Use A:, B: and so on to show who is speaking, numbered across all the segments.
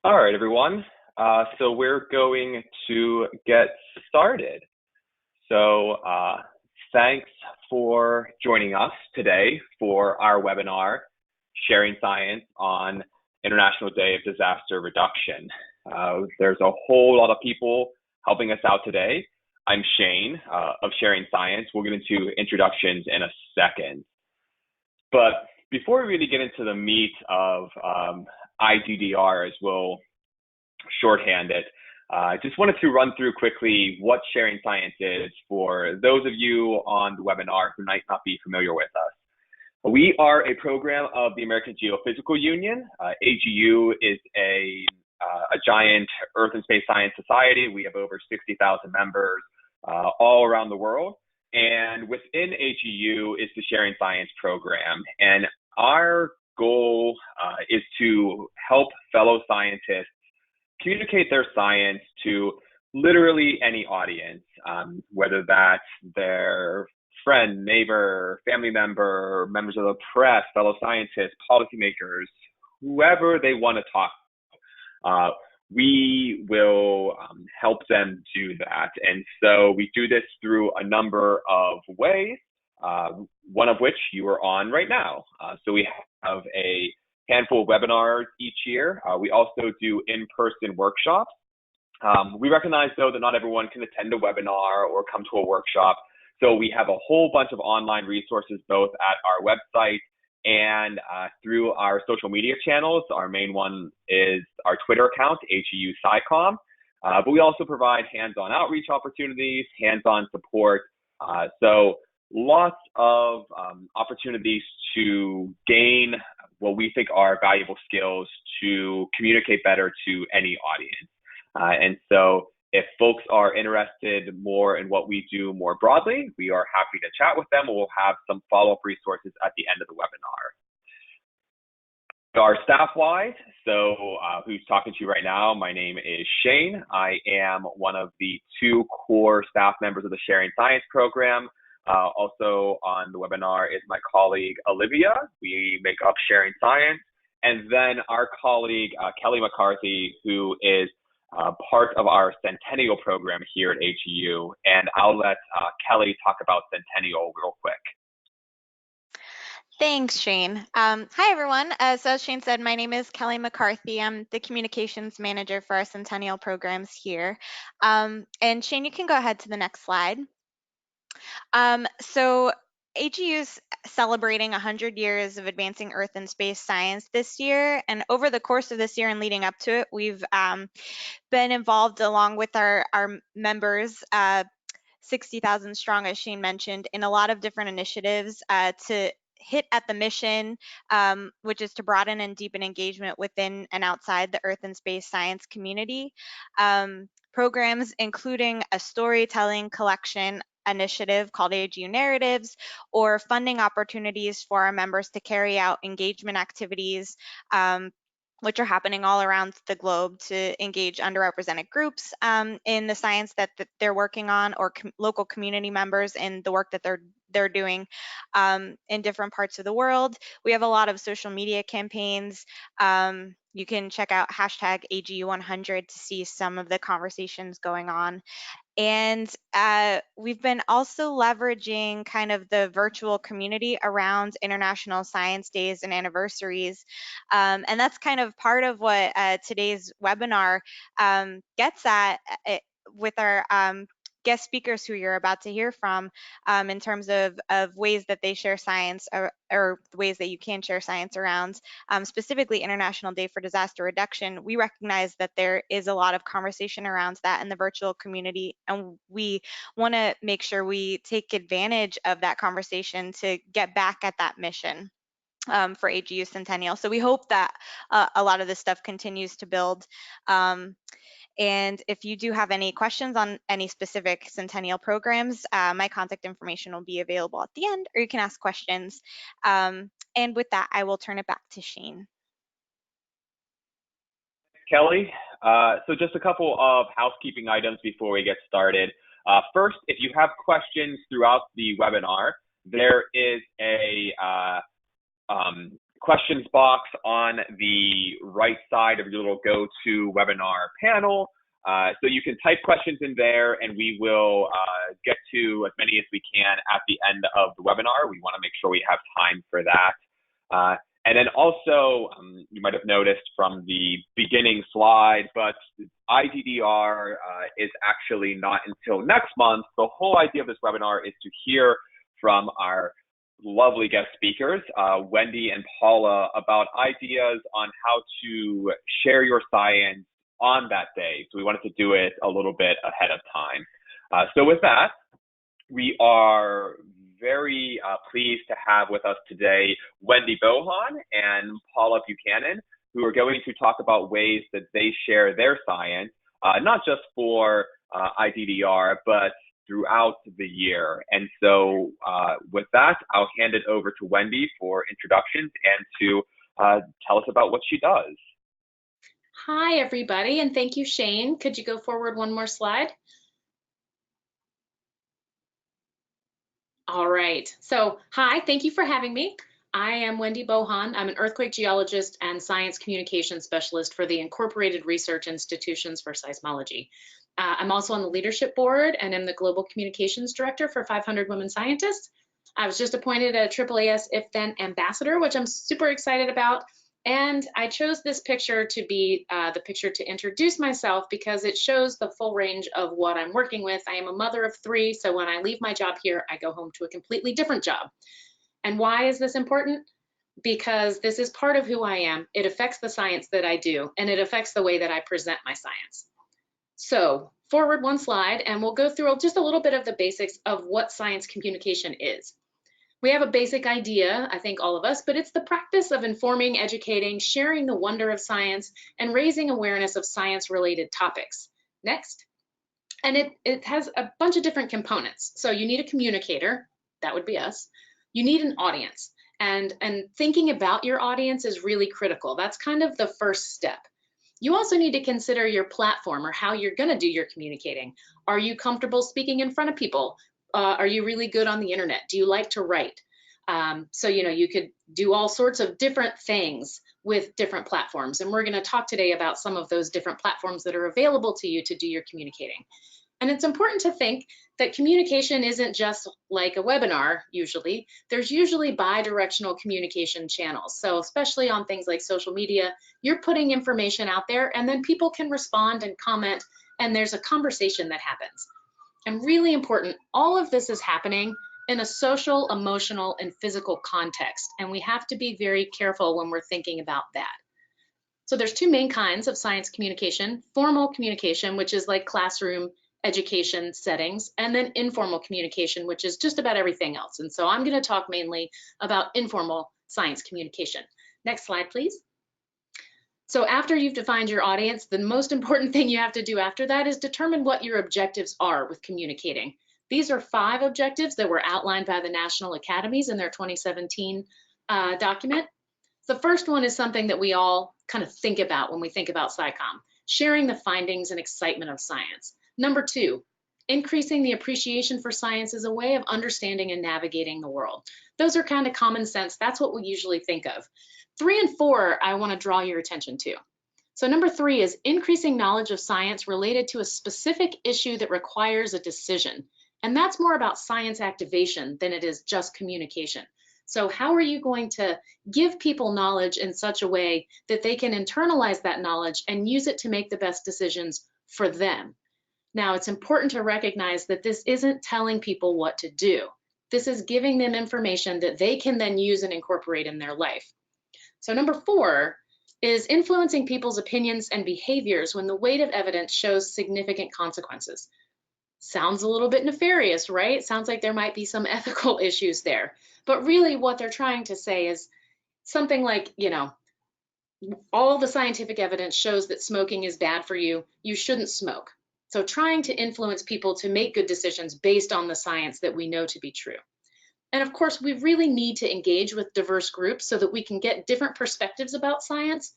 A: All right, everyone. So we're going to get started. So thanks for joining us today for our webinar, Sharing Science on International Day of Disaster Reduction. There's a whole lot of people helping us out today. I'm Shane of Sharing Science. We'll get into introductions in a second. But before we really get into the meat of IDDR, as we'll shorthand it, I just wanted to run through quickly what Sharing Science is for those of you on the webinar who might not be familiar with us. We are a program of the American Geophysical Union. AGU is a giant Earth and Space Science society. We have over 60,000 members all around the world. And within AGU is the Sharing Science program. And our goal is to help fellow scientists communicate their science to literally any audience, whether that's their friend, neighbor, family member, members of the press, fellow scientists, policymakers, whoever they want to talk to. We will help them do that. And so we do this through a number of ways, one of which you are on right now. So we have a handful of webinars each year. We also do in-person workshops. We recognize, though, that not everyone can attend a webinar or come to a workshop. So we have a whole bunch of online resources, both at our website and through our social media channels. Our main one is our Twitter account, AGU SciComm. But we also provide hands-on outreach opportunities, hands-on support. So lots of opportunities to gain what we think are valuable skills to communicate better to any audience. And so if folks are interested more in what we do more broadly, we are happy to chat with them. We'll have some follow-up resources at the end of the webinar. Our staff-wise, so who's talking to you right now, my name is Shane. I am one of the two core staff members of the Sharing Science program. Also on the webinar is my colleague, Olivia. We make up Sharing Science. And then our colleague, Kelly McCarthy, who is part of our Centennial program here at AGU. And I'll let Kelly talk about Centennial real quick.
B: Thanks, Shane. Hi, everyone. So as Shane said, my name is Kelly McCarthy. I'm the communications manager for our Centennial programs here. And Shane, you can go ahead to the next slide. So AGU's celebrating 100 years of advancing Earth and space science this year. And over the course of this year and leading up to it, we've been involved along with our members, 60,000 strong, as Shane mentioned, in a lot of different initiatives to hit at the mission, which is to broaden and deepen engagement within and outside the Earth and space science community. Programs including a storytelling collection initiative called AGU Narratives, or funding opportunities for our members to carry out engagement activities, which are happening all around the globe to engage underrepresented groups in the science that they're working on, or local community members in the work that they're doing in different parts of the world. We have a lot of social media campaigns. You can check out hashtag AGU100 to see some of the conversations going on. And we've been also leveraging kind of the virtual community around International Science Days and anniversaries. And that's kind of part of what today's webinar gets at with our guest speakers who you're about to hear from in terms of ways that they share science, or ways that you can share science around specifically International Day for Disaster Reduction. We recognize that there is a lot of conversation around that in the virtual community, and we want to make sure we take advantage of that conversation to get back at that mission for AGU Centennial. So we hope that a lot of this stuff continues to build. And if you do have any questions on any specific Centennial programs, my contact information will be available at the end, or you can ask questions. And with that, I will turn it back to Shane.
A: Kelly, so just a couple of housekeeping items before we get started. First, if you have questions throughout the webinar, there is a questions box on the right side of your little GoToWebinar panel. So you can type questions in there, and we will get to as many as we can at the end of the webinar. We want to make sure we have time for that. And then also, you might have noticed from the beginning slide, but IDDR is actually not until next month. The whole idea of this webinar is to hear from our lovely guest speakers, Wendy and Paula, about ideas on how to share your science on that day. So we wanted to do it a little bit ahead of time. So with that, we are very pleased to have with us today Wendy Bohan and Paula Buchanan, who are going to talk about ways that they share their science, not just for IDDR, but throughout the year. And so with that, I'll hand it over to Wendy for introductions and to tell us about what she does.
C: Hi, everybody, and thank you, Shane. Could you go forward one more slide? All right, so hi, thank you for having me. I am Wendy Bohan. I'm an earthquake geologist and science communication specialist for the Incorporated Research Institutions for Seismology. I'm also on the leadership board and am the Global Communications Director for 500 Women Scientists. I was just appointed a AAAS If-Then Ambassador, which I'm super excited about. And I chose this picture to be the picture to introduce myself because it shows the full range of what I'm working with. I am a mother of 3, so when I leave my job here, I go home to a completely different job. And why is this important? Because this is part of who I am. It affects the science that I do, and it affects the way that I present my science. So forward one slide, and we'll go through just a little bit of the basics of what science communication is. We have a basic idea, I think all of us, but it's the practice of informing, educating, sharing the wonder of science, and raising awareness of science-related topics. Next. And it has a bunch of different components. So you need a communicator, that would be us. You need an audience, and thinking about your audience is really critical. That's kind of the first step. You also need to consider your platform or how you're going to do your communicating. Are you comfortable speaking in front of people? Are you really good on the internet? Do you like to write? So, you could do all sorts of different things with different platforms. And we're going to talk today about some of those different platforms that are available to you to do your communicating. And it's important to think that communication isn't just like a webinar, usually. There's usually bi-directional communication channels. So especially on things like social media, you're putting information out there and then people can respond and comment, and there's a conversation that happens. And really important, all of this is happening in a social, emotional, and physical context. And we have to be very careful when we're thinking about that. So there's 2 main kinds of science communication: formal communication, which is like classroom education settings, and then informal communication, which is just about everything else. And so I'm going to talk mainly about informal science communication. Next slide, please. So after you've defined your audience, the most important thing you have to do after that is determine what your objectives are with communicating. These are 5 objectives that were outlined by the National Academies in their 2017 document. The first one is something that we all kind of think about when we think about SciComm: sharing the findings and excitement of science. Number 2, increasing the appreciation for science as a way of understanding and navigating the world. Those are kind of common sense. That's what we usually think of. 3 and 4, I want to draw your attention to. So number 3 is increasing knowledge of science related to a specific issue that requires a decision. And that's more about science activation than it is just communication. So how are you going to give people knowledge in such a way that they can internalize that knowledge and use it to make the best decisions for them? Now, it's important to recognize that this isn't telling people what to do. This is giving them information that they can then use and incorporate in their life. So number 4 is influencing people's opinions and behaviors when the weight of evidence shows significant consequences. Sounds a little bit nefarious, right? Sounds like there might be some ethical issues there. But really what they're trying to say is something like, all the scientific evidence shows that smoking is bad for you. You shouldn't smoke. So trying to influence people to make good decisions based on the science that we know to be true. And of course, we really need to engage with diverse groups so that we can get different perspectives about science.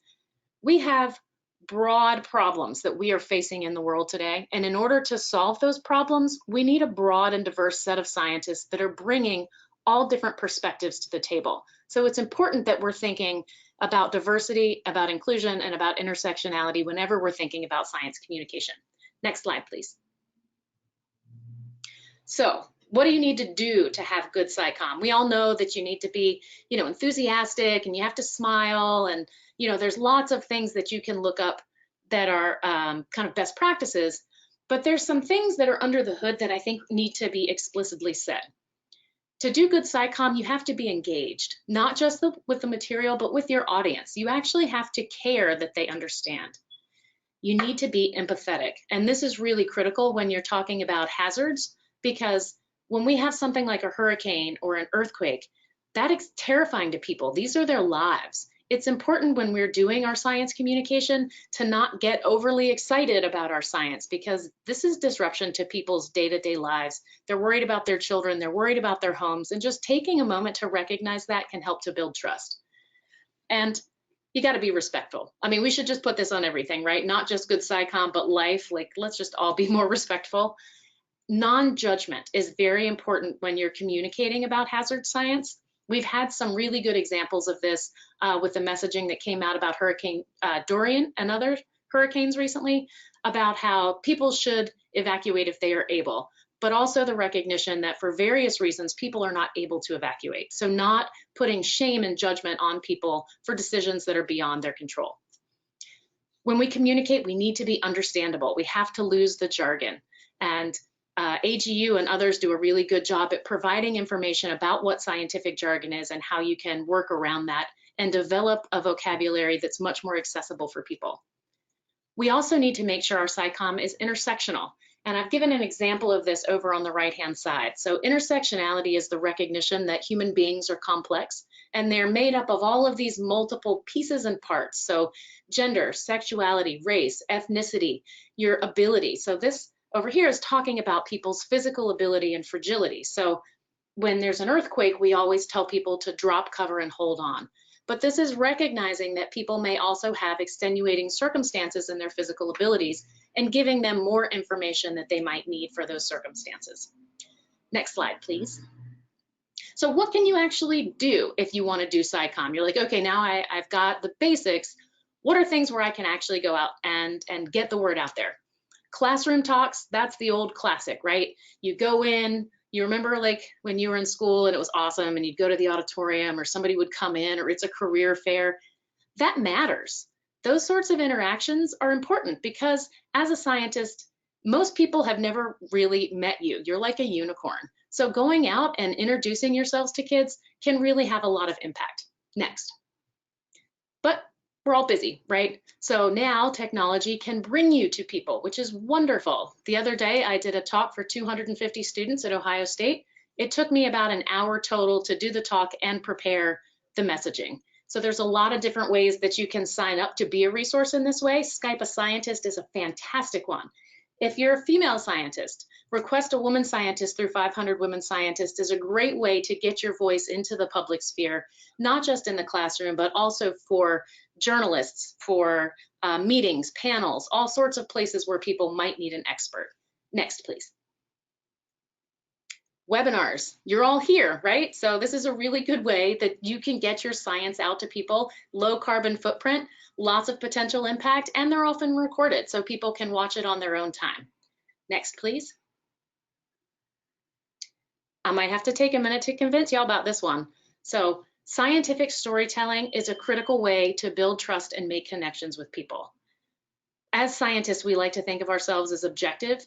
C: We have broad problems that we are facing in the world today. And in order to solve those problems, we need a broad and diverse set of scientists that are bringing all different perspectives to the table. So it's important that we're thinking about diversity, about inclusion, and about intersectionality whenever we're thinking about science communication. Next slide, please. So what do you need to do to have good SciComm? We all know that you need to be, enthusiastic, and you have to smile, and, there's lots of things that you can look up that are kind of best practices, but there's some things that are under the hood that I think need to be explicitly said. To do good SciComm, you have to be engaged, not just with the material, but with your audience. You actually have to care that they understand. You need to be empathetic. And this is really critical when you're talking about hazards, because when we have something like a hurricane or an earthquake, that is terrifying to people. These are their lives. It's important when we're doing our science communication to not get overly excited about our science, because this is disruption to people's day-to-day lives. They're worried about their children, they're worried about their homes, and just taking a moment to recognize that can help to build trust. And you got to be respectful. I mean, we should just put this on everything, right? Not just good SciComm, but life. Like, let's just all be more respectful. Non-judgment is very important when you're communicating about hazard science. We've had some really good examples of this with the messaging that came out about Hurricane Dorian and other hurricanes recently, about how people should evacuate if they are able, but also the recognition that for various reasons, people are not able to evacuate. So not putting shame and judgment on people for decisions that are beyond their control. When we communicate, we need to be understandable. We have to lose the jargon. And AGU and others do a really good job at providing information about what scientific jargon is and how you can work around that and develop a vocabulary that's much more accessible for people. We also need to make sure our SciComm is intersectional. And I've given an example of this over on the right-hand side. So intersectionality is the recognition that human beings are complex, and they're made up of all of these multiple pieces and parts. So gender, sexuality, race, ethnicity, your ability. So this over here is talking about people's physical ability and fragility. So when there's an earthquake, we always tell people to drop cover and hold on. But this is recognizing that people may also have extenuating circumstances in their physical abilities and giving them more information that they might need for those circumstances. Next slide, please. So what can you actually do if you want to do SciComm? You're like, okay, now I've got the basics. What are things where I can actually go out and get the word out there? Classroom talks, that's the old classic, right? You go in, you remember like when you were in school and it was awesome and you'd go to the auditorium or somebody would come in or it's a career fair. That matters. Those sorts of interactions are important because as a scientist, most people have never really met you. You're like a unicorn. So going out and introducing yourselves to kids can really have a lot of impact. Next. But we're all busy, right? So now technology can bring you to people, which is wonderful. The other day, I did a talk for 250 students at Ohio State. It took me about an hour total to do the talk and prepare the messaging. So there's a lot of different ways that you can sign up to be a resource in this way. Skype a Scientist is a fantastic one. If you're a female scientist, Request a Woman Scientist through 500 Women Scientists is a great way to get your voice into the public sphere, not just in the classroom, but also for journalists, for meetings, panels, all sorts of places where people might need an expert. Next, please. Webinars, you're all here, right? So this is a really good way that you can get your science out to people, low carbon footprint, lots of potential impact, and they're often recorded so people can watch it on their own time. Next, please. I might have to take a minute to convince y'all about this one. So scientific storytelling is a critical way to build trust and make connections with people. As scientists, we like to think of ourselves as objective,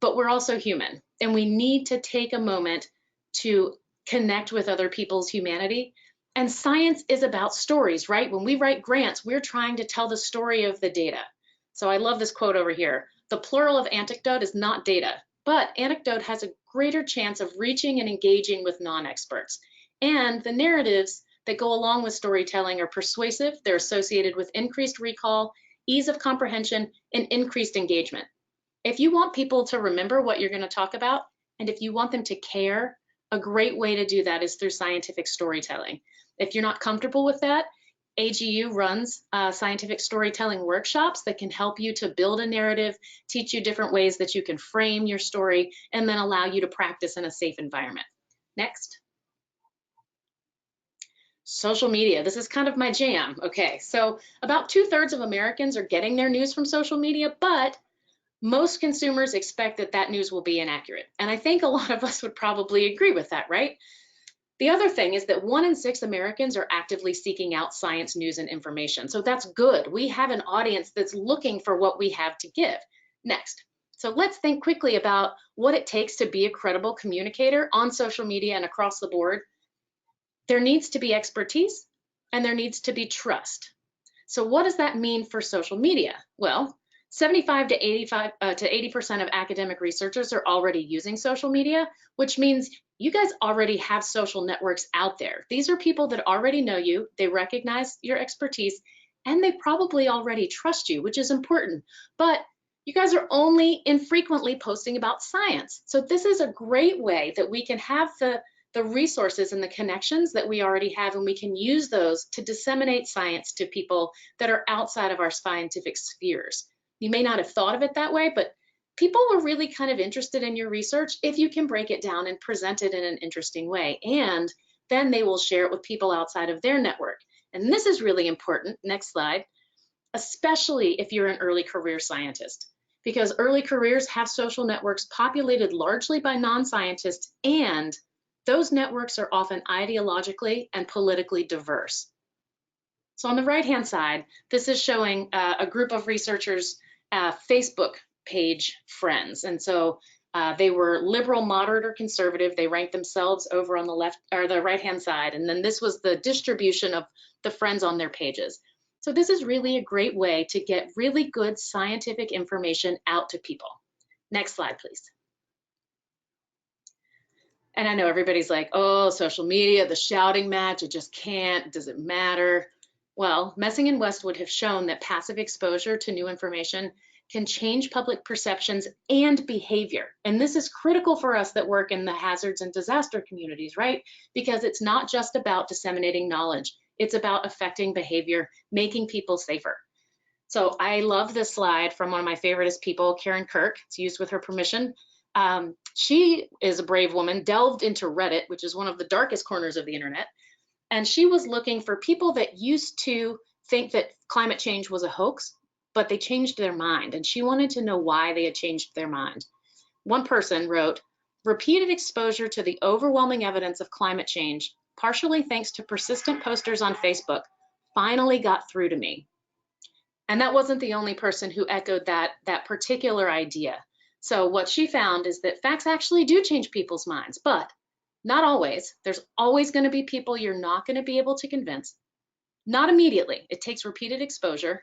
C: but we're also human, and we need to take a moment to connect with other people's humanity. And science is about stories, right? When we write grants, we're trying to tell the story of the data. So I love this quote over here. The plural of anecdote is not data, but anecdote has a greater chance of reaching and engaging with non-experts. And the narratives that go along with storytelling are persuasive. They're associated with increased recall, ease of comprehension, and increased engagement. If you want people to remember what you're going to talk about, and if you want them to care, a great way to do that is through scientific storytelling. If you're not comfortable with that, AGU runs scientific storytelling workshops that can help you to build a narrative, teach you different ways that you can frame your story, and then allow you to practice in a safe environment. Next. Social media, this is kind of my jam. Okay, so about 2/3 of Americans are getting their news from social media, but most consumers expect that that news will be inaccurate. And I think a lot of us would probably agree with that, right? The other thing is that 1 in 6 Americans are actively seeking out science news and information. So that's good. We have an audience that's looking for what we have to give. Next. So let's think quickly about what it takes to be a credible communicator on social media and across the board. There needs to be expertise and there needs to be trust. So what does that mean for social media? Well, 75 to 80% of academic researchers are already using social media, which means you guys already have social networks out there. These are people that already know you, they recognize your expertise, and they probably already trust you, which is important. But you guys are only infrequently posting about science. So this is a great way that we can have the resources and the connections that we already have, and we can use those to disseminate science to people that are outside of our scientific spheres. You may not have thought of it that way, but people are really kind of interested in your research if you can break it down and present it in an interesting way. And then they will share it with people outside of their network. And this is really important. Next slide. Especially if you're an early career scientist, because early careers have social networks populated largely by non-scientists, and those networks are often ideologically and politically diverse. So on the right-hand side, this is showing a group of researchers' Facebook page friends. And so they were liberal, moderate, or conservative. They ranked themselves over on the left or the right-hand side. And then this was the distribution of the friends on their pages. So this is really a great way to get really good scientific information out to people. Next slide, please. And I know everybody's like, oh, social media, the shouting match, it just can't, does it matter? Well, Messing and Westwood have shown that passive exposure to new information can change public perceptions and behavior. And this is critical for us that work in the hazards and disaster communities, right? Because it's not just about disseminating knowledge, it's about affecting behavior, making people safer. So I love this slide from one of my favoriteest people, Karen Kirk. It's used with her permission. She is a brave woman, delved into Reddit, which is one of the darkest corners of the internet. And she was looking for people that used to think that climate change was a hoax, but they changed their mind. And she wanted to know why they had changed their mind. One person wrote, repeated exposure to the overwhelming evidence of climate change, partially thanks to persistent posters on Facebook, finally got through to me. And that wasn't the only person who echoed that particular idea. So what she found is that facts actually do change people's minds, but not always. There's always going to be people you're not going to be able to convince. Not immediately. It takes repeated exposure.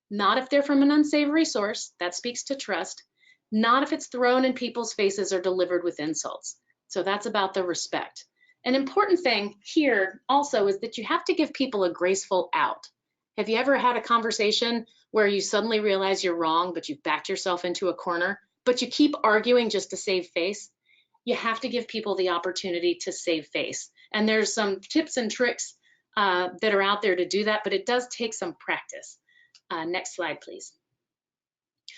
C: Not if they're from an unsavory source. That speaks to trust. Not if it's thrown in people's faces or delivered with insults. So that's about the respect. An important thing here also is that you have to give people a graceful out. Have you ever had a conversation where you suddenly realize you're wrong, but you've backed yourself into a corner, but you keep arguing just to save face? You have to give people the opportunity to save face. And there's some tips and tricks that are out there to do that, but it does take some practice. Next slide, please.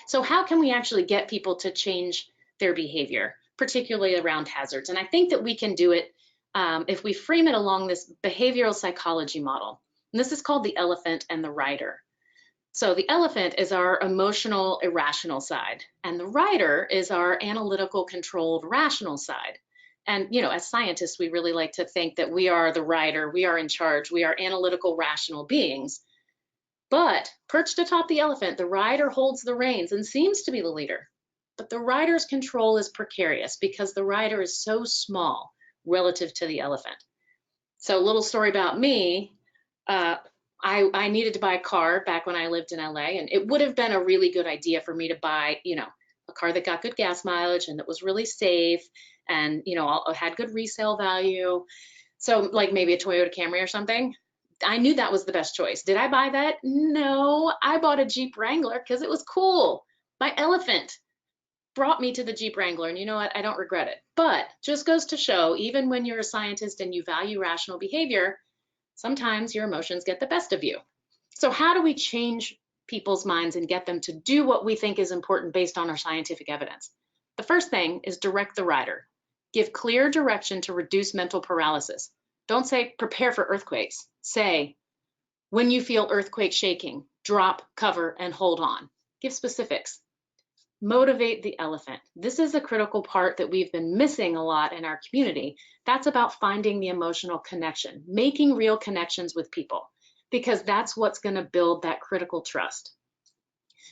C: So how can we actually get people to change their behavior, particularly around hazards? And I think that we can do it if we frame it along this behavioral psychology model. And this is called the elephant and the rider. So the elephant is our emotional, irrational side, and the rider is our analytical, controlled, rational side. And, you know, as scientists, we really like to think that we are the rider, we are in charge, we are analytical, rational beings. But perched atop the elephant, the rider holds the reins and seems to be the leader. But the rider's control is precarious because the rider is so small relative to the elephant. So a little story about me. I needed to buy a car back when I lived in LA, and it would have been a really good idea for me to buy, you know, a car that got good gas mileage and that was really safe and, you know, had good resale value. So like maybe a Toyota Camry or something. I knew that was the best choice. Did I buy that? No, I bought a Jeep Wrangler because it was cool. My elephant brought me to the Jeep Wrangler, and you know what? I don't regret it. But just goes to show, even when you're a scientist and you value rational behavior, sometimes your emotions get the best of you. So how do we change people's minds and get them to do what we think is important based on our scientific evidence? The first thing is direct the rider. Give clear direction to reduce mental paralysis. Don't say prepare for earthquakes. Say, when you feel earthquake shaking, drop, cover, and hold on. Give specifics. Motivate the elephant. This is a critical part that we've been missing a lot in our community. That's about finding the emotional connection, making real connections with people, because that's what's going to build that critical trust.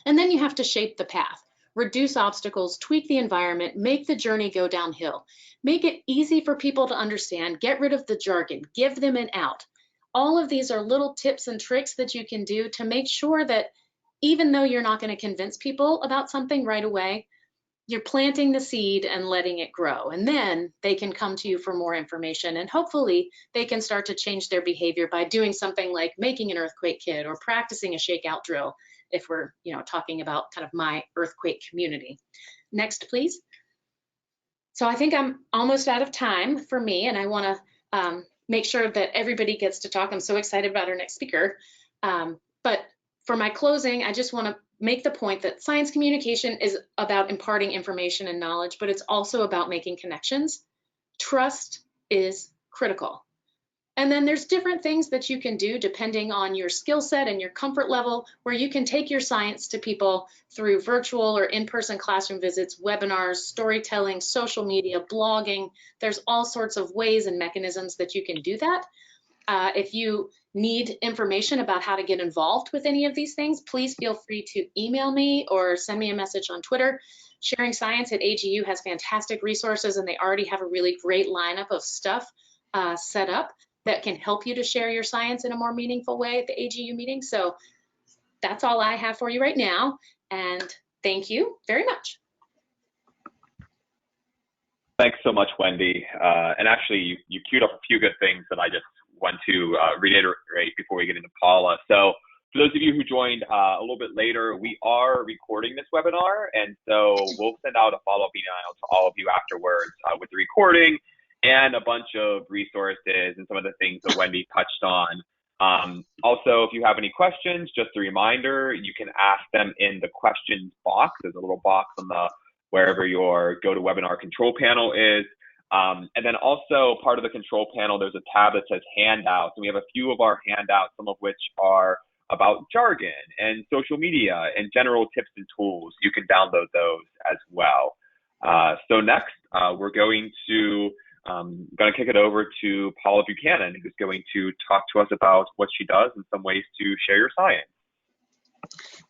C: And then you have to shape the path, reduce obstacles, tweak the environment, make the journey go downhill, make it easy for people to understand, get rid of the jargon, give them an out. All of these are little tips and tricks that you can do to make sure that even though you're not going to convince people about something right away, you're planting the seed and letting it grow. And then they can come to you for more information, and hopefully they can start to change their behavior by doing something like making an earthquake kit or practicing a shakeout drill, if we're talking about kind of my earthquake community. Next, please. So I think I'm almost out of time for me, and I want to make sure that everybody gets to talk. I'm so excited about our next speaker. But for my closing, I just want to make the point that science communication is about imparting information and knowledge, but it's also about making connections. Trust is critical. And then there's different things that you can do depending on your skill set and your comfort level, where you can take your science to people through virtual or in-person classroom visits, webinars, storytelling, social media, blogging. There's all sorts of ways and mechanisms that you can do that. If you need information about how to get involved with any of these things, please feel free to email me or send me a message on Twitter. Sharing Science at AGU has fantastic resources, and they already have a really great lineup of stuff set up that can help you to share your science in a more meaningful way at the AGU meeting. So that's all I have for you right now, and thank you very much.
A: Thanks so much, Wendy. And actually, you queued up a few good things that I just want to reiterate before we get into Paula. So for those of you who joined a little bit later, we are recording this webinar, and so we'll send out a follow-up email to all of you afterwards with the recording and a bunch of resources and some of the things that Wendy touched on. Also, if you have any questions, just a reminder, you can ask them in the questions box. There's a little box on the wherever your GoToWebinar control panel is. And then also part of the control panel, there's a tab that says handouts. And we have a few of our handouts, some of which are about jargon and social media and general tips and tools. You can download those as well. So next, we're going to kick it over to Paula Buchanan, who's going to talk to us about what she does and some ways to share your science.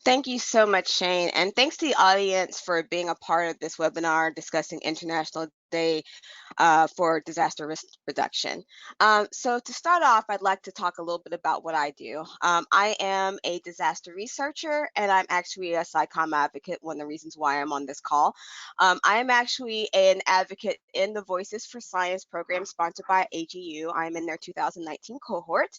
D: Thank you so much, Shane, and thanks to the audience for being a part of this webinar discussing International Day for Disaster Risk Reduction. So to start off, I'd like to talk a little bit about what I do. I am a disaster researcher, and I'm actually a SciComm advocate, one of the reasons why I'm on this call. I am actually an advocate in the Voices for Science program sponsored by AGU. I'm in their 2019 cohort.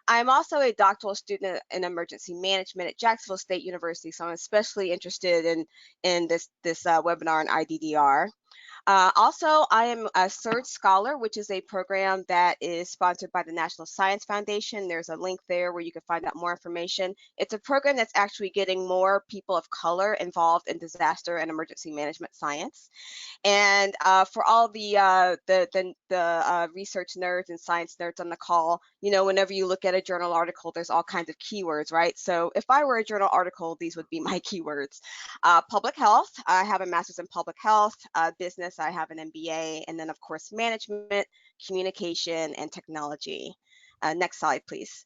D: I'm also a doctoral student in emergency management at Jacksonville State University, so I'm especially interested in this webinar on IDDR. Also, I am a Surge Scholar, which is a program that is sponsored by the National Science Foundation. There's a link there where you can find out more information. It's a program that's actually getting more people of color involved in disaster and emergency management science. And for all the research nerds and science nerds on the call, whenever you look at a journal article, there's all kinds of keywords, right? So if I were a journal article, these would be my keywords. Public health, I have a master's in public health. Business, I have an MBA. And then, of course, management, communication, and technology. Next slide, please.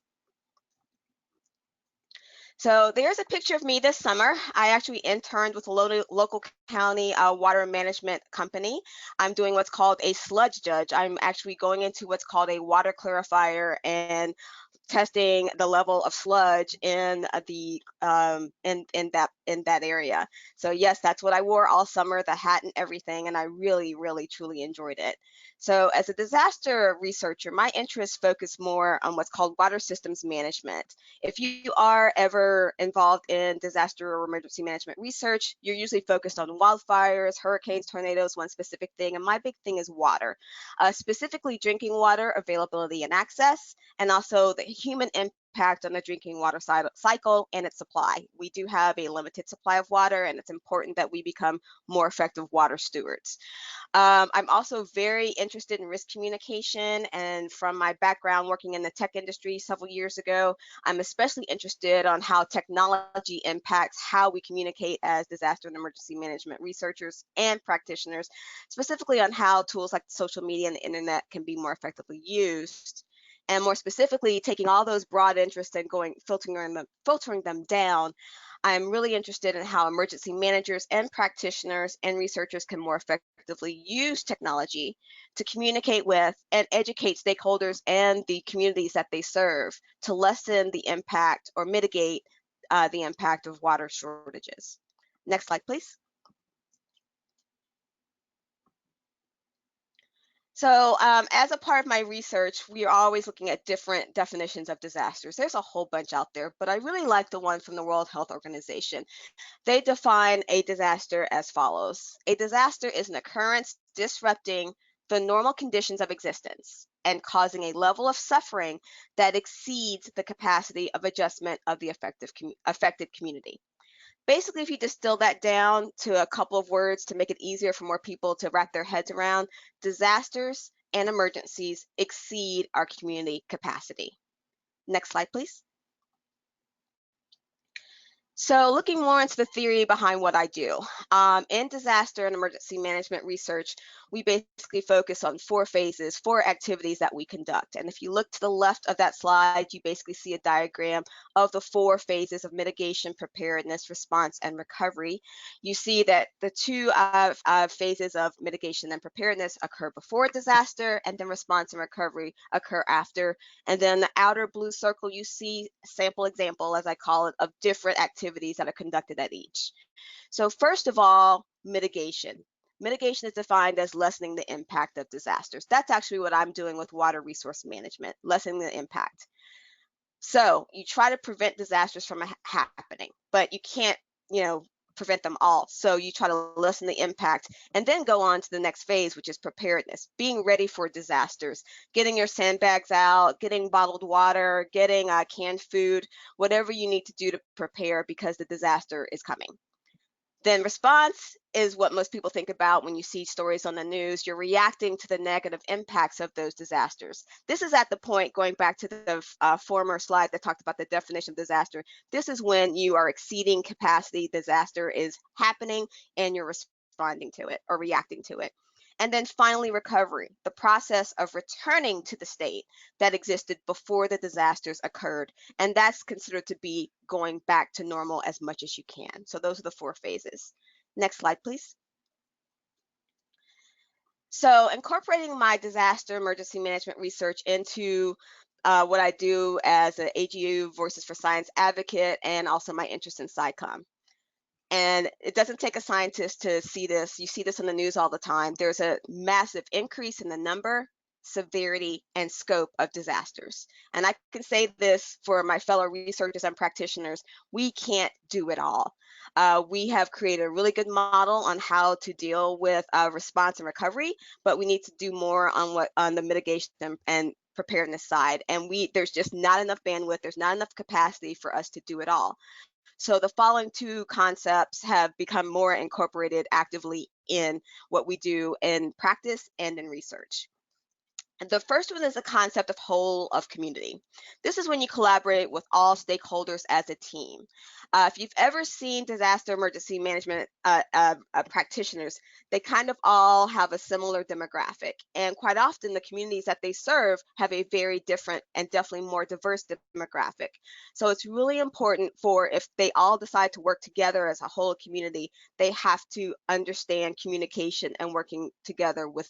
D: So there's a picture of me this summer. I actually interned with a local county water management company. I'm doing what's called a sludge judge. I'm actually going into what's called a water clarifier and testing the level of sludge in the in that area. So yes, that's what I wore all summer, the hat and everything, and I really truly enjoyed it. So as a disaster researcher, my interests focus more on what's called water systems management. If you are ever involved in disaster or emergency management research, you're usually focused on wildfires, hurricanes, tornadoes, one specific thing, and my big thing is water, specifically drinking water availability and access, and also the human impact impact on the drinking water cycle and its supply. We do have a limited supply of water, and it's important that we become more effective water stewards. I'm also very interested in risk communication, and from my background working in the tech industry several years ago, I'm especially interested on how technology impacts how we communicate as disaster and emergency management researchers and practitioners, specifically on how tools like social media and the internet can be more effectively used. And more specifically, taking all those broad interests and filtering them down, I'm really interested in how emergency managers and practitioners and researchers can more effectively use technology to communicate with and educate stakeholders and the communities that they serve to lessen the impact or mitigate the impact of water shortages. Next slide, please. So as a part of my research, we are always looking at different definitions of disasters. There's a whole bunch out there, but I really like the one from the World Health Organization. They define a disaster as follows. A disaster is an occurrence disrupting the normal conditions of existence and causing a level of suffering that exceeds the capacity of adjustment of the affected community. Basically, if you distill that down to a couple of words to make it easier for more people to wrap their heads around, disasters and emergencies exceed our community capacity. Next slide, please. So looking more into the theory behind what I do, in disaster and emergency management research, we basically focus on 4 phases, 4 activities that we conduct. And if you look to the left of that slide, you basically see a diagram of the 4 phases of mitigation, preparedness, response, and recovery. You see that the 2 phases of mitigation and preparedness occur before disaster, and then response and recovery occur after. And then the outer blue circle, you see a sample example, as I call it, of different activities that are conducted at each. So first of all, mitigation. Mitigation is defined as lessening the impact of disasters. That's actually what I'm doing with water resource management, lessening the impact. So you try to prevent disasters from happening, but you can't, prevent them all. So you try to lessen the impact and then go on to the next phase, which is preparedness, being ready for disasters, getting your sandbags out, getting bottled water, getting canned food, whatever you need to do to prepare because the disaster is coming. Then response is what most people think about when you see stories on the news. You're reacting to the negative impacts of those disasters. This is at the point, going back to the former slide that talked about the definition of disaster, this is when you are exceeding capacity, disaster is happening, and you're responding to it or reacting to it. And then finally, recovery, the process of returning to the state that existed before the disasters occurred. And that's considered to be going back to normal as much as you can. So those are the 4 phases. Next slide, please. So incorporating my disaster emergency management research into what I do as an AGU Voices for Science advocate and also my interest in SciComm. And it doesn't take a scientist to see this. You see this in the news all the time. There's a massive increase in the number, severity, and scope of disasters. And I can say this for my fellow researchers and practitioners, we can't do it all. We have created a really good model on how to deal with response and recovery, but we need to do more on the mitigation and preparedness side. And there's just not enough bandwidth, there's not enough capacity for us to do it all. So the following 2 concepts have become more incorporated actively in what we do in practice and in research. The first one is the concept of whole of community. This is when you collaborate with all stakeholders as a team. If you've ever seen disaster emergency management practitioners, they kind of all have a similar demographic. And quite often the communities that they serve have a very different and definitely more diverse demographic. So it's really important if they all decide to work together as a whole community, they have to understand communication and working together with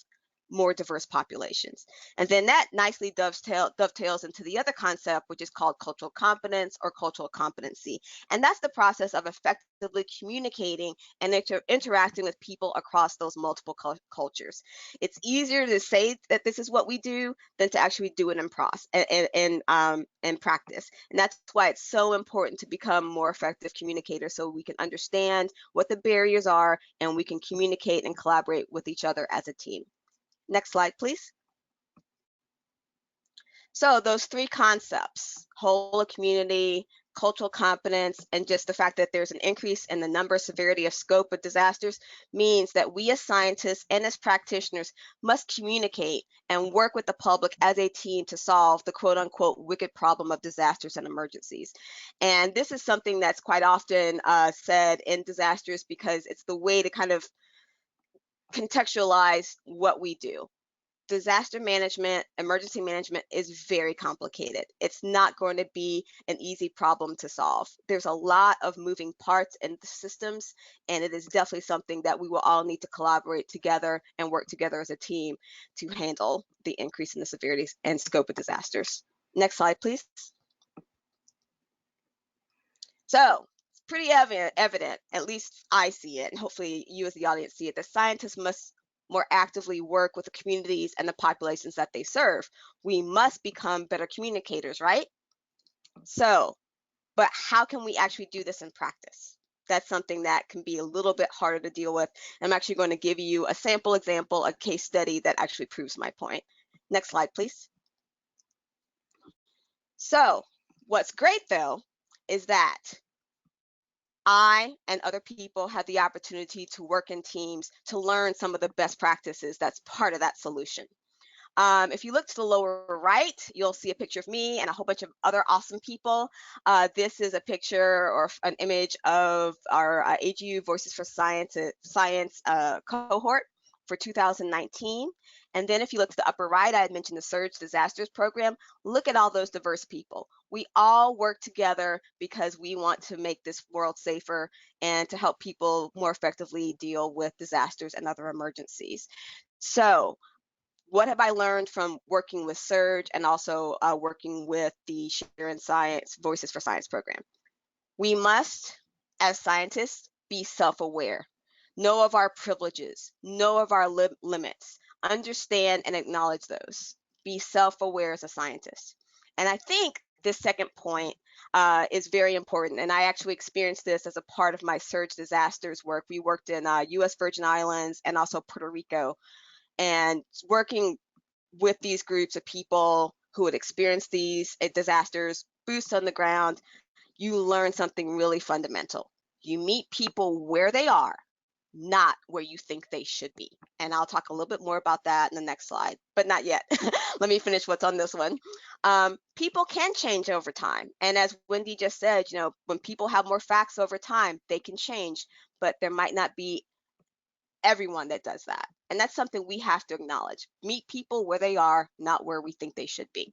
D: more diverse populations. And then that nicely dovetails into the other concept, which is called cultural competence or cultural competency. And that's the process of effectively communicating and interacting with people across those multiple cultures. It's easier to say that this is what we do than to actually do it in practice. And that's why it's so important to become more effective communicators so we can understand what the barriers are and we can communicate and collaborate with each other as a team. Next slide, please. So those 3 concepts, whole of community, cultural competence, and just the fact that there's an increase in the number, severity, of scope of disasters means that we as scientists and as practitioners must communicate and work with the public as a team to solve the quote unquote wicked problem of disasters and emergencies. And this is something that's quite often said in disasters because it's the way to kind of contextualize what we do. Disaster management, emergency management is very complicated. It's not going to be an easy problem to solve. There's a lot of moving parts in the systems, and it is definitely something that we will all need to collaborate together and work together as a team to handle the increase in the severity and scope of disasters. Next slide, please. So it's pretty evident, at least I see it, and hopefully you as the audience see it, that scientists must more actively work with the communities and the populations that they serve. We must become better communicators, right? So, but how can we actually do this in practice? That's something that can be a little bit harder to deal with. I'm actually going to give you a sample example, a case study that actually proves my point. Next slide, please. So, what's great though, is that I and other people have the opportunity to work in teams to learn some of the best practices that's part of that solution. If you look to the lower right, you'll see a picture of me and a whole bunch of other awesome people. This is a picture or an image of our AGU Voices for Science cohort for 2019. And then if you look to the upper right, I had mentioned the Surge Disasters Program. Look at all those diverse people. We all work together because we want to make this world safer and to help people more effectively deal with disasters and other emergencies. So, what have I learned from working with Surge and also working with the Sharing Science Voices for Science program? We must, as scientists, be self-aware, know of our privileges, know of our limits, understand and acknowledge those, be self-aware as a scientist. And I think this second point is very important. And I actually experienced this as a part of my Surge disasters work. We worked in US Virgin Islands and also Puerto Rico, and working with these groups of people who had experienced these disasters, boots on the ground, you learn something really fundamental. You meet people where they are, not where you think they should be. And I'll talk a little bit more about that in the next slide, but not yet. Let me finish what's on this one. People can change over time. And as Wendy just said, you know, when people have more facts over time, they can change, but there might not be everyone that does that. And that's something we have to acknowledge. Meet people where they are, not where we think they should be.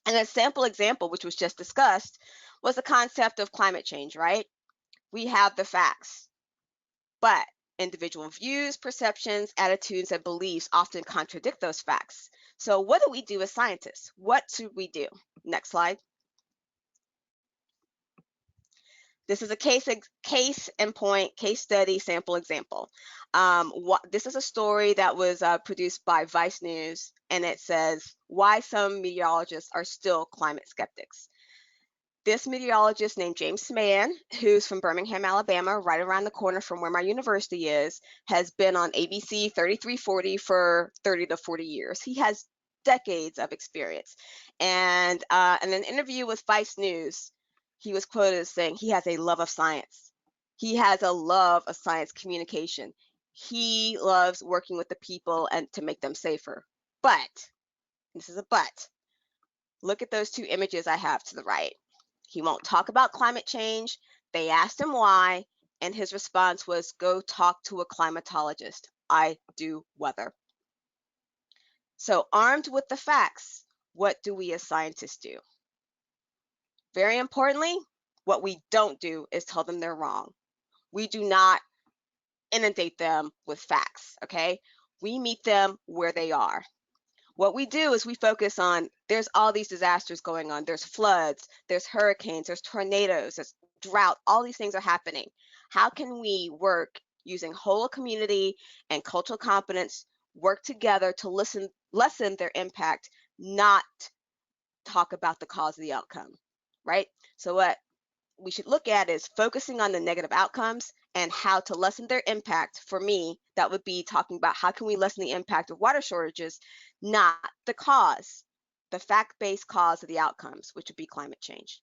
D: And a sample example, which was just discussed, was the concept of climate change, right? We have the facts, but individual views, perceptions, attitudes, and beliefs often contradict those facts. So what do we do as scientists? What should we do? Next slide. This is a case study sample example. This is a story that was produced by Vice News, and it says why some meteorologists are still climate skeptics. This meteorologist named James Mann, who's from Birmingham, Alabama, right around the corner from where my university is, has been on ABC 3340 for 30 to 40 years. He has decades of experience. And in an interview with Vice News, he was quoted as saying he has a love of science. He has a love of science communication. He loves working with the people and to make them safer. But, this is a but, look at those two images I have to the right. He won't talk about climate change. They asked him why, and his response was, go talk to a climatologist. I do weather. So armed with the facts, what do we as scientists do? Very importantly, what we don't do is tell them they're wrong. We do not inundate them with facts, okay? We meet them where they are. What we do is we focus on, there's all these disasters going on. There's floods, there's hurricanes, there's tornadoes, there's drought. All these things are happening. How can we work using whole community and cultural competence, work together to lessen their impact, not talk about the cause of the outcome, right? So what we should look at is focusing on the negative outcomes and how to lessen their impact. For me, that would be talking about how can we lessen the impact of water shortages, not the cause. the fact-based cause of the outcomes, which would be climate change.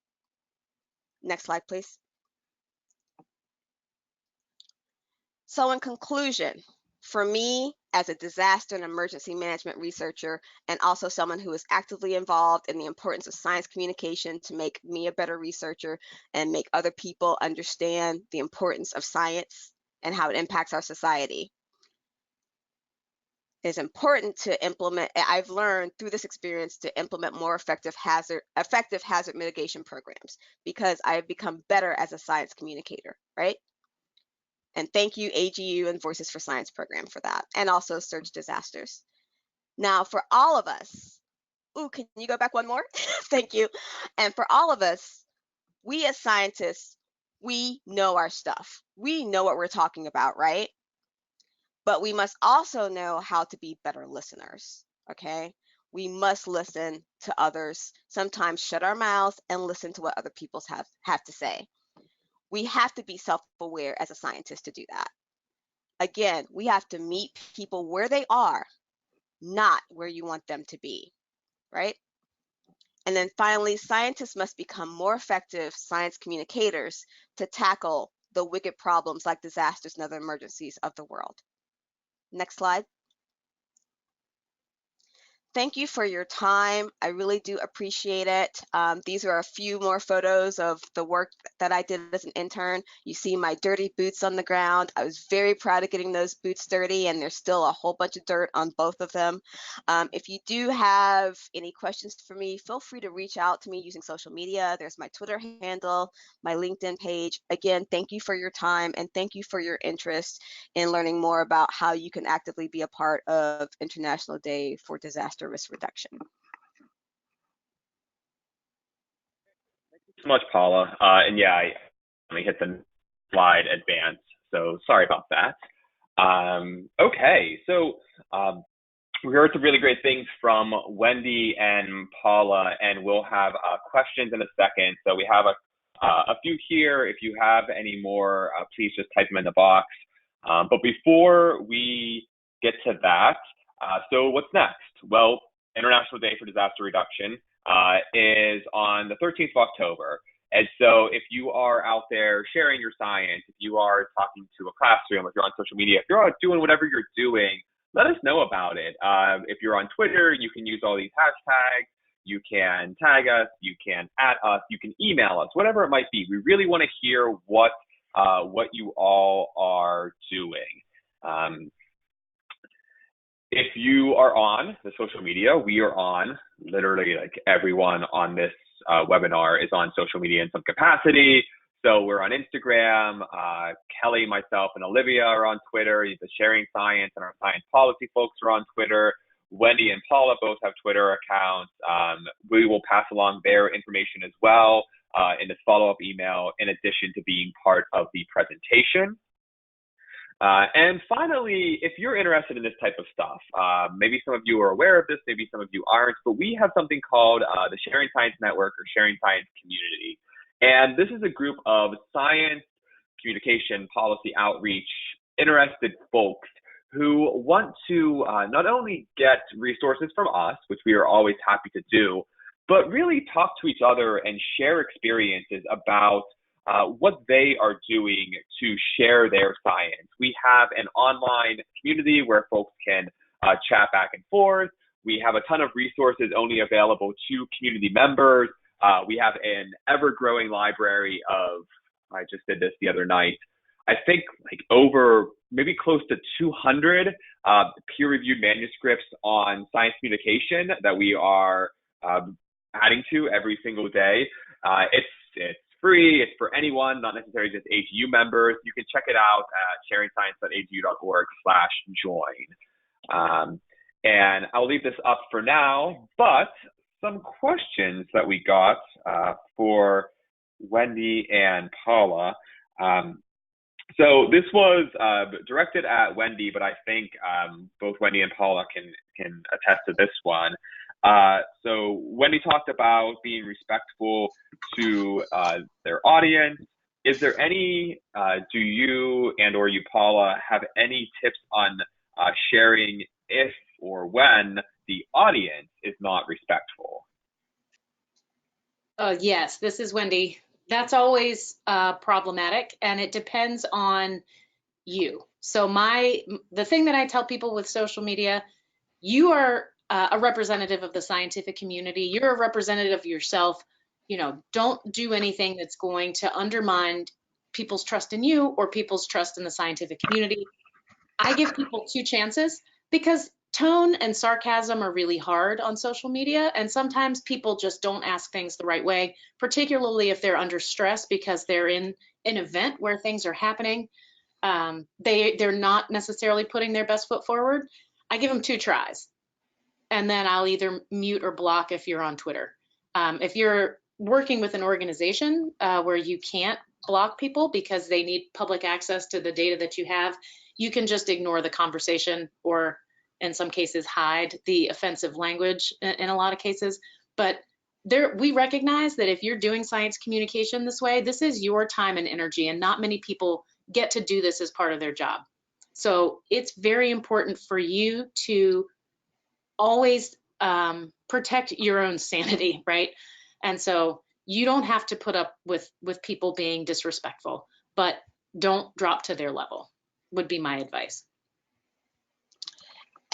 D: Next slide, please. So in conclusion, for me, as a disaster and emergency management researcher, and also someone who is actively involved in the importance of science communication to make me a better researcher and make other people understand the importance of science and how it impacts our society, it's important to implement, I've learned through this experience to implement more effective hazard mitigation programs because I've become better as a science communicator, right? And thank you, AGU and Voices for Science program for that, and also Search Disasters. Now, for all of us, can you go back one more? Thank you. And for all of us, we as scientists, we know our stuff. We know what we're talking about, right? But we must also know how to be better listeners, okay? We must listen to others, sometimes shut our mouths and listen to what other people have to say. We have to be self-aware as a scientist to do that. Again, we have to meet people where they are, not where you want them to be, right? And then finally, scientists must become more effective science communicators to tackle the wicked problems like disasters and other emergencies of the world. Next slide. Thank you for your time. I really do appreciate it. These are a few more photos of the work that I did as an intern. You see my dirty boots on the ground. I was very proud of getting those boots dirty, and there's still a whole bunch of dirt on both of them. If you do have any questions for me, feel free to reach out to me using social media. There's my Twitter handle, my LinkedIn page. Again, thank you for your time, and thank you for your interest in learning more about how you can actively be a part of International Day for Disaster Risk Reduction.
A: So much, Paula. And yeah, I hit the slide advance, so sorry about that. Okay, so we heard some really great things from Wendy and Paula, and we'll have questions in a second. So we have a few here. If you have any more, please just type them in the box. But before we get to that, so what's next? Well, International Day for Disaster Reduction is on the 13th of October. And so if you are out there sharing your science, if you are talking to a classroom, if you're on social media, if you're out doing whatever you're doing, let us know about it. If you're on Twitter, you can use all these hashtags. You can tag us, you can @ us, you can email us, whatever it might be. We really want to hear what you all are doing. If you are on the social media, we are on, literally like everyone on this webinar is on social media in some capacity. So we're on Instagram, Kelly, myself, and Olivia are on Twitter, the Sharing Science and our science policy folks are on Twitter. Wendy and Paula both have Twitter accounts. We will pass along their information as well in this follow-up email, in addition to being part of the presentation. And finally, if you're interested in this type of stuff, maybe some of you are aware of this, maybe some of you aren't, but we have something called the Sharing Science Network or Sharing Science Community. And this is a group of science, communication, policy outreach, interested folks who want to not only get resources from us, which we are always happy to do, but really talk to each other and share experiences about what they are doing to share their science. We have an online community where folks can chat back and forth. We have a ton of resources only available to community members. We have an ever-growing library of, I just did this the other night, I think like over maybe close to 200 peer-reviewed manuscripts on science communication that we are adding to every single day. It's free, it's for anyone, not necessarily just AGU members. You can check it out at sharingscience.agu.org/join. And I'll leave this up for now, but some questions that we got for Wendy and Paula. So this was directed at Wendy, but I think both Wendy and Paula can attest to this one. So Wendy talked about being respectful to their audience. Is there any, do you and or you, Paula, have any tips on sharing if or when the audience is not respectful?
C: Yes, this is Wendy. That's always problematic, and it depends on you. So the thing that I tell people with social media, you are a representative of the scientific community. You're a representative of yourself. Don't do anything that's going to undermine people's trust in you or people's trust in the scientific community. I give people two chances because tone and sarcasm are really hard on social media, and sometimes people just don't ask things the right way, particularly if they're under stress because they're in an event where things are happening. They're not necessarily putting their best foot forward. I give them two tries, and then I'll either mute or block if you're on Twitter. If you're working with an organization where you can't block people because they need public access to the data that you have, you can just ignore the conversation or in some cases hide the offensive language in a lot of cases. But we recognize that if you're doing science communication this way, this is your time and energy, and not many people get to do this as part of their job. So it's very important for you to always protect your own sanity, right? And so you don't have to put up with people being disrespectful, but don't drop to their level, would be my advice.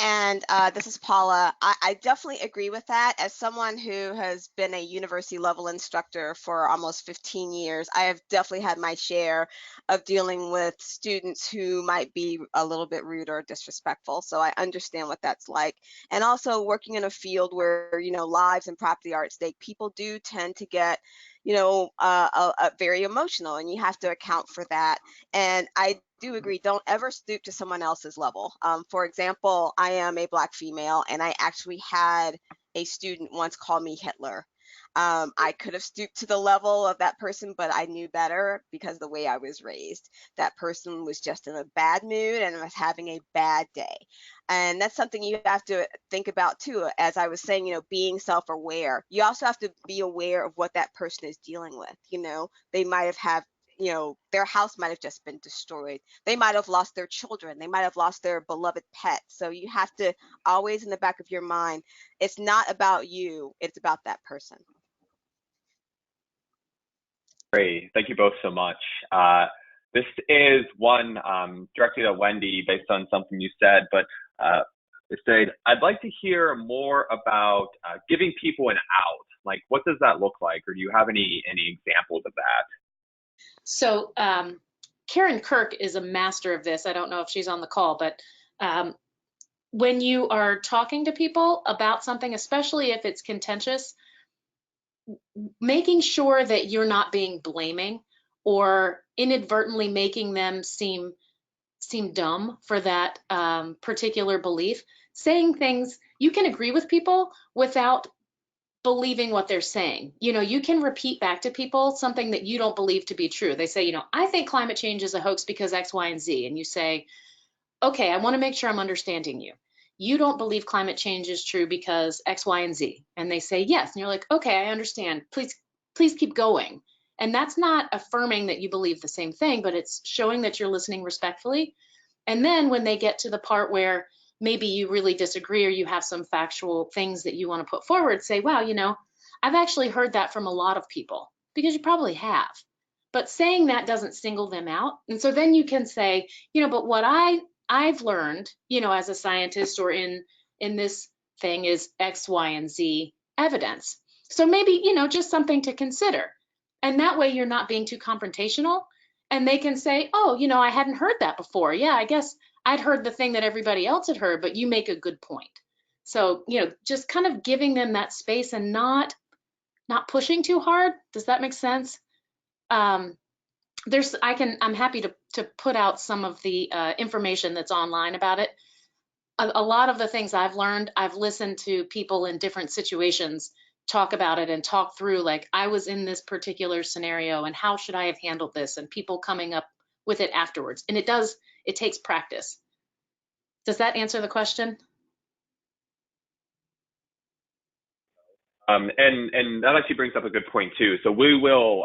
D: And this is Paula. I definitely agree with that. As someone who has been a university level instructor for almost 15 years, I have definitely had my share of dealing with students who might be a little bit rude or disrespectful. So I understand what that's like. And also working in a field where, lives and property are at stake, people do tend to get very emotional, and you have to account for that. And I do agree, don't ever stoop to someone else's level. For example, I am a Black female, and I actually had a student once call me Hitler. I could have stooped to the level of that person, but I knew better because of the way I was raised. That person was just in a bad mood and was having a bad day. And that's something you have to think about too. As I was saying, being self-aware. You also have to be aware of what that person is dealing with. They might have their house might have just been destroyed. They might have lost their children. They might have lost their beloved pet. So you have to always in the back of your mind, it's not about you, it's about that person.
A: Great. Thank you both so much. This is one directly to Wendy based on something you said, but I'd like to hear more about giving people an out. Like, what does that look like? Or do you have any examples of that?
C: So Karen Kirk is a master of this. I don't know if she's on the call, but when you are talking to people about something, especially if it's contentious, making sure that you're not being blaming or inadvertently making them seem dumb for that particular belief. Saying things, you can agree with people without believing what they're saying. You can repeat back to people something that you don't believe to be true. They say, I think climate change is a hoax because X, Y, and Z. And you say, okay, I want to make sure I'm understanding you. You don't believe climate change is true because X, Y, and Z. And they say, yes. And you're like, okay, I understand. Please keep going. And that's not affirming that you believe the same thing, but it's showing that you're listening respectfully. And then when they get to the part where maybe you really disagree or you have some factual things that you want to put forward, say, wow, I've actually heard that from a lot of people, because you probably have. But saying that doesn't single them out. And so then you can say, but what I've learned, as a scientist or in this thing is X, Y, and Z evidence. So maybe, just something to consider. And that way you're not being too confrontational. And they can say, oh, I hadn't heard that before. Yeah, I guess I'd heard the thing that everybody else had heard, but you make a good point. So, just kind of giving them that space and not pushing too hard. Does that make sense? I'm happy to put out some of the information that's online about it. A lot of the things I've learned, I've listened to people in different situations talk about it and talk through, like, I was in this particular scenario and how should I have handled this, and people coming up with it afterwards. And it takes practice. Does that answer the question?
A: And that actually brings up a good point too. So we will,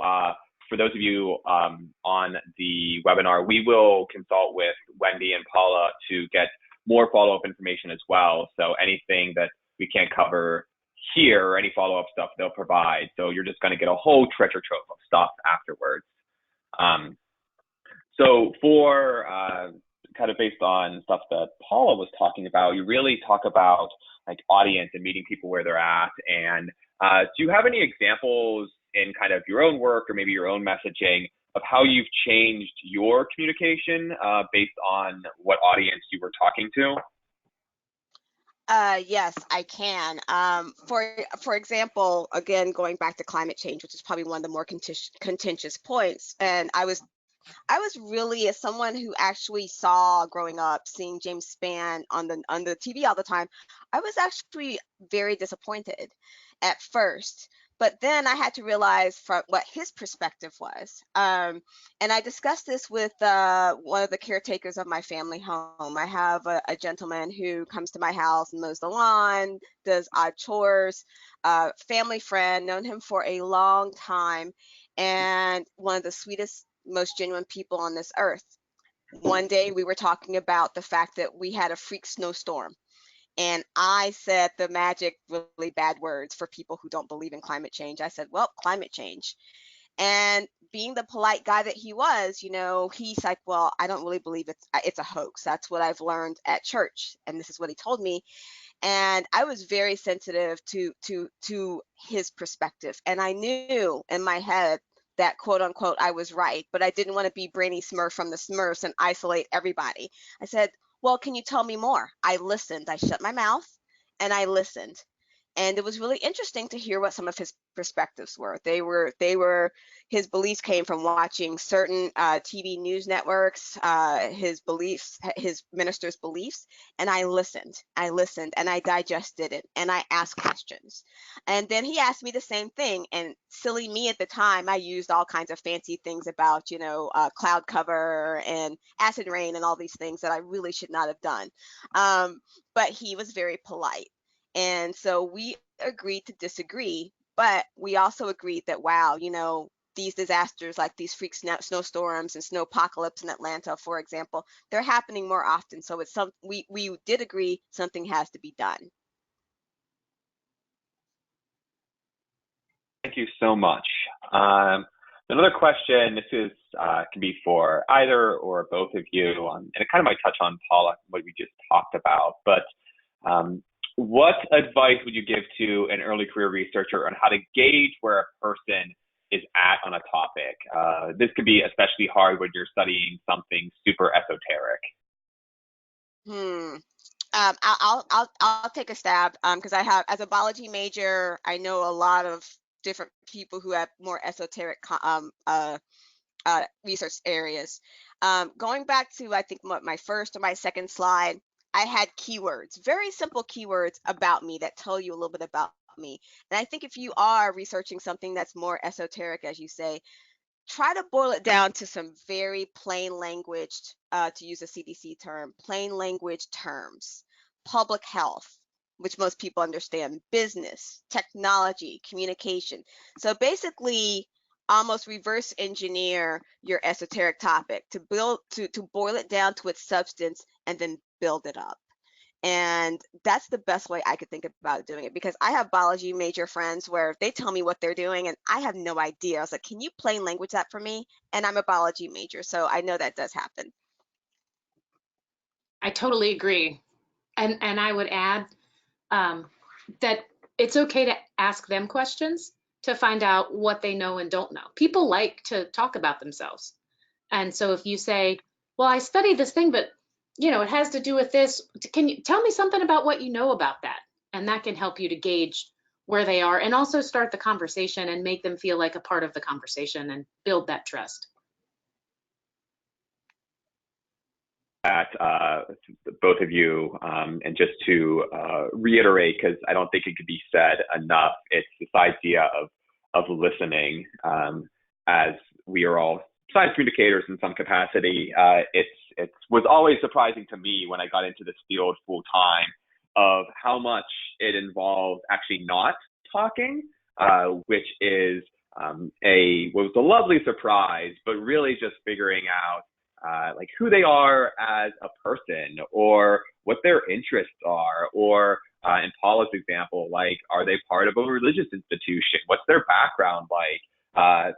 A: for those of you on the webinar, we will consult with Wendy and Paula to get more follow-up information as well. So anything that we can't cover here or any follow-up stuff they'll provide. So you're just going to get a whole treasure trove of stuff afterwards. So for kind of based on stuff that Paula was talking about, you really talk about like audience and meeting people where they're at. And do you have any examples in kind of your own work or maybe your own messaging of how you've changed your communication based on what audience you were talking to?
D: Yes, I can. For example, again, going back to climate change, which is probably one of the more contentious points, and I was really, as someone who actually saw growing up, seeing James Spann on the TV all the time, I was actually very disappointed at first. But then I had to realize from what his perspective was. And I discussed this with one of the caretakers of my family home. I have a gentleman who comes to my house and mows the lawn, does odd chores, family friend, known him for a long time, and one of the sweetest, most genuine people on this earth. One day we were talking about the fact that we had a freak snowstorm. And I said the magic, really bad words for people who don't believe in climate change. I said, well, climate change. And being the polite guy that he was, he's like, well, I don't really believe it's a hoax. That's what I've learned at church. And this is what he told me. And I was very sensitive to his perspective. And I knew in my head that, quote unquote, I was right, but I didn't want to be Brainy Smurf from the Smurfs and isolate everybody. I said, well, can you tell me more? I listened. I shut my mouth and I listened. And it was really interesting to hear what some of his perspectives were. His beliefs came from watching certain TV news networks, his ministers' beliefs, and I listened, and I digested it, and I asked questions. And then he asked me the same thing, and silly me at the time, I used all kinds of fancy things about, cloud cover and acid rain and all these things that I really should not have done. But he was very polite. And so we agreed to disagree, but we also agreed that, wow, these disasters like these freak snowstorms and snowpocalypse in Atlanta, for example, they're happening more often. So we did agree something has to be done.
A: Thank you so much. Another question, this is can be for either or both of you, and it kind of might touch on Paula, what we just talked about, but what advice would you give to an early career researcher on how to gauge where a person is at on a topic? This could be especially hard when you're studying something super esoteric.
D: I'll take a stab because I have, as a biology major, I know a lot of different people who have more esoteric research areas. Going back to, I think, my first or my second slide, I had keywords, very simple keywords about me that tell you a little bit about me. And I think if you are researching something that's more esoteric, as you say, try to boil it down to some very plain language, to use a CDC term, plain language terms, public health, which most people understand, business, technology, communication. So basically, almost reverse engineer your esoteric topic to boil it down to its substance and then build it up. And that's the best way I could think about doing it, because I have biology major friends where they tell me what they're doing and I have no idea. I was like, can you plain language that for me? And I'm a biology major, so I know that does happen.
C: I totally agree. And I would add that it's okay to ask them questions to find out what they know and don't know. People like to talk about themselves. And so if you say, well, I studied this thing, but it has to do with this. Can you tell me something about what you know about that? And that can help you to gauge where they are and also start the conversation and make them feel like a part of the conversation and build that trust.
A: At both of you, and just to reiterate, because I don't think it could be said enough, it's this idea of listening. As we are all science communicators in some capacity, it was always surprising to me when I got into this field full time of how much it involved actually not talking, which is was a lovely surprise, but really just figuring out like who they are as a person, or what their interests are, or in Paula's example, like, are they part of a religious institution? What's their background like?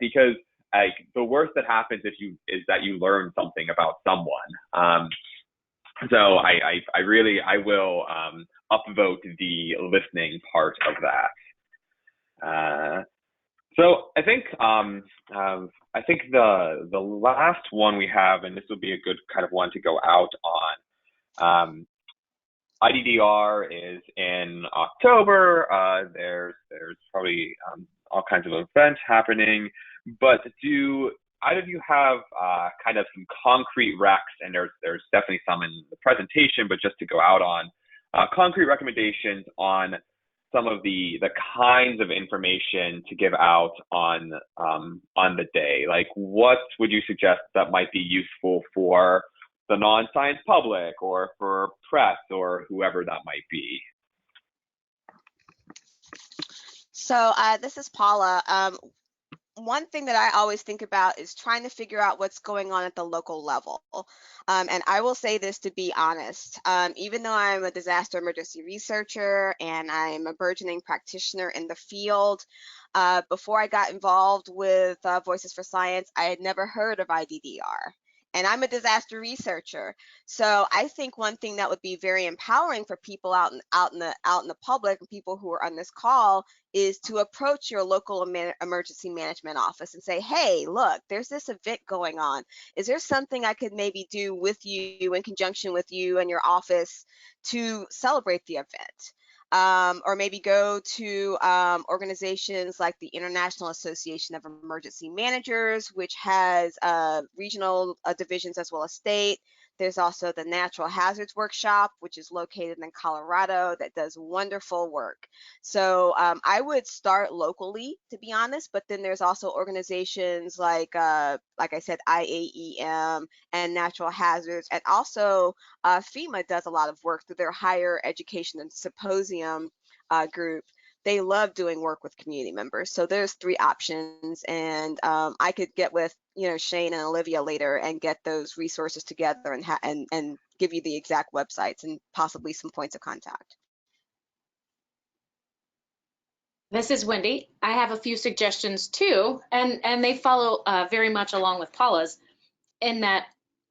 A: Because like the worst that happens is that you learn something about someone. So I will upvote the listening part of that. So I think the last one we have, and this will be a good kind of one to go out on. IDDR is in October. There's probably all kinds of events happening, but do either of you have kind of some concrete recs? And there's definitely some in the presentation, but just to go out on concrete recommendations on some of the kinds of information to give out on the day. Like, what would you suggest that might be useful for the non-science public or for press or whoever that might be?
D: So this is Paula. One thing that I always think about is trying to figure out what's going on at the local level. And I will say this to be honest, even though I'm a disaster emergency researcher and I'm a burgeoning practitioner in the field, before I got involved with Voices for Science, I had never heard of IDDR. And I'm a disaster researcher. So I think one thing that would be very empowering for people out in the public and people who are on this call is to approach your local emergency management office and say, hey, look, there's this event going on. Is there something I could maybe do with you in conjunction with you and your office to celebrate the event? Or maybe go to organizations like the International Association of Emergency Managers, which has regional divisions as well as state. There's also the Natural Hazards Workshop, which is located in Colorado, that does wonderful work. So I would start locally, to be honest, but then there's also organizations like I said, IAEM and Natural Hazards, and also FEMA does a lot of work through their Higher Education and Symposium group. They love doing work with community members. So there's 3 options, and I could get with Shane and Olivia later and get those resources together and give you the exact websites and possibly some points of contact.
C: This is Wendy. I have a few suggestions too, and they follow very much along with Paula's, in that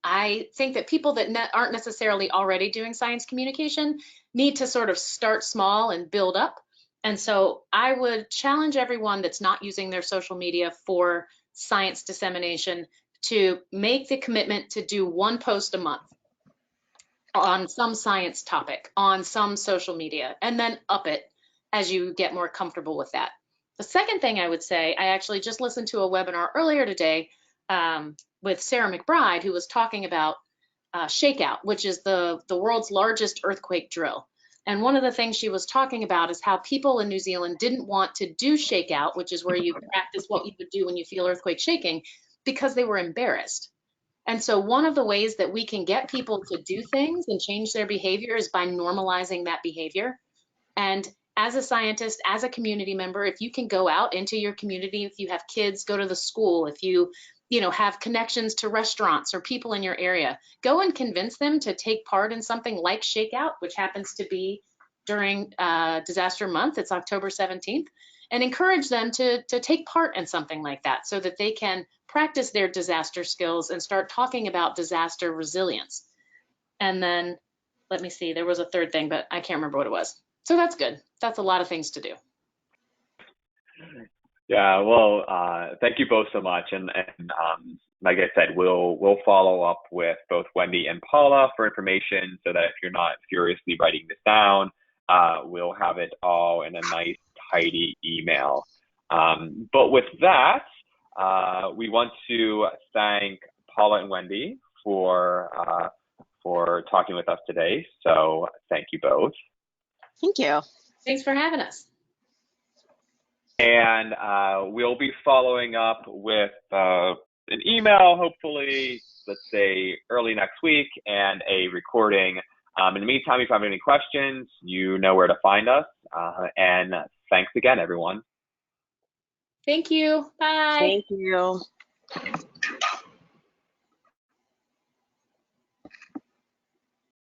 C: I think that people that aren't necessarily already doing science communication need to sort of start small and build up. And so I would challenge everyone that's not using their social media for science dissemination to make the commitment to do 1 post a month on some science topic on some social media, and then up it as you get more comfortable with that. The second thing I would say, I actually just listened to a webinar earlier today with Sarah McBride, who was talking about Shakeout, which is the world's largest earthquake drill. And one of the things she was talking about is how people in New Zealand didn't want to do Shakeout, which is where you practice what you would do when you feel earthquake shaking, because they were embarrassed. And so one of the ways that we can get people to do things and change their behavior is by normalizing that behavior. And as a scientist, as a community member, if you can go out into your community, if you have kids, go to the school, if you have connections to restaurants or people in your area, go and convince them to take part in something like Shakeout, which happens to be during disaster month. It's October 17th, and encourage them to take part in something like that so that they can practice their disaster skills and start talking about disaster resilience. And then, let me see, there was a third thing, but I can't remember what it was. So that's good. That's a lot of things to do.
A: Yeah, well, thank you both so much. And like I said, we'll follow up with both Wendy and Paula for information, so that if you're not furiously writing this down, we'll have it all in a nice, tidy email. But with that, we want to thank Paula and Wendy for talking with us today. So thank you both.
D: Thank you.
C: Thanks for having us.
A: And we'll be following up with an email, hopefully, let's say early next week, and a recording. In the meantime, if you have any questions, you know where to find us. And thanks again, everyone.
C: Thank you. Bye.
D: Thank you.